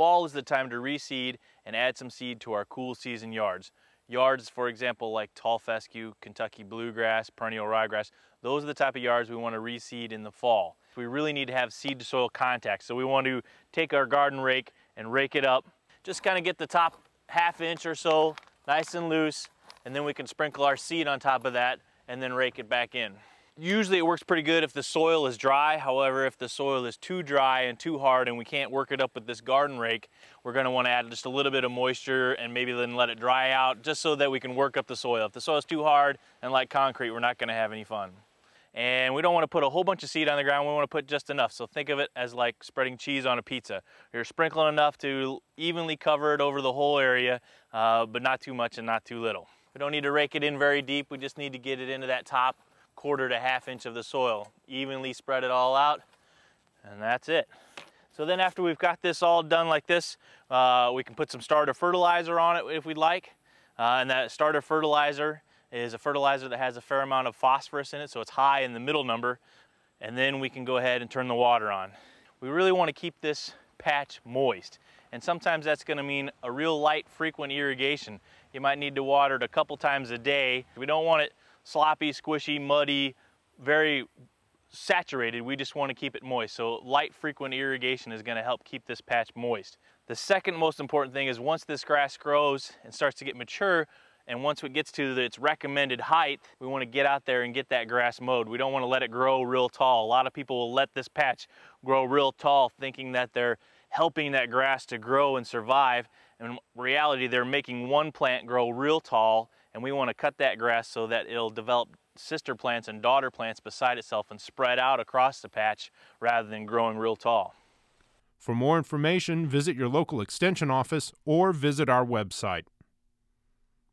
fall is the time to reseed and add some seed to our cool season yards. Yards, for example, like tall fescue, Kentucky bluegrass, perennial ryegrass, those are the type of yards we want to reseed in the fall. We really need to have seed to soil contact, so we want to take our garden rake and rake it up. Just kind of get the top ½ inch or so nice and loose, and then we can sprinkle our seed on top of that and then rake it back in. Usually it works pretty good if the soil is dry. However, if the soil is too dry and too hard and we can't work it up with this garden rake, we're going to want to add just a little bit of moisture and maybe then let it dry out just so that we can work up the soil. If the soil is too hard and like concrete, we're not going to have any fun. And we don't want to put a whole bunch of seed on the ground, we want to put just enough. So think of it as like spreading cheese on a pizza. You're sprinkling enough to evenly cover it over the whole area, but not too much and not too little. We don't need to rake it in very deep, we just need to get it into that top ½ to ½ inch of the soil. Evenly spread it all out, and that's it. So then after we've got this all done like this, we can put some starter fertilizer on it if we'd like. And that starter fertilizer is a fertilizer that has a fair amount of phosphorus in it, so it's high in the middle number. And then we can go ahead and turn the water on. We really want to keep this patch moist. And sometimes that's going to mean a real light, frequent irrigation. You might need to water it a couple times a day. We don't want it sloppy, squishy, muddy, very saturated. We just want to keep it moist. So light, frequent irrigation is going to help keep this patch moist. The second most important thing is once this grass grows and starts to get mature, and once it gets to its recommended height, we want to get out there and get that grass mowed. We don't want to let it grow real tall. A lot of people will let this patch grow real tall thinking that they're helping that grass to grow and survive. In reality, they're making one plant grow real tall, and we want to cut that grass so that it'll develop sister plants and daughter plants beside itself and spread out across the patch rather than growing real tall. For more information, visit your local extension office or visit our website.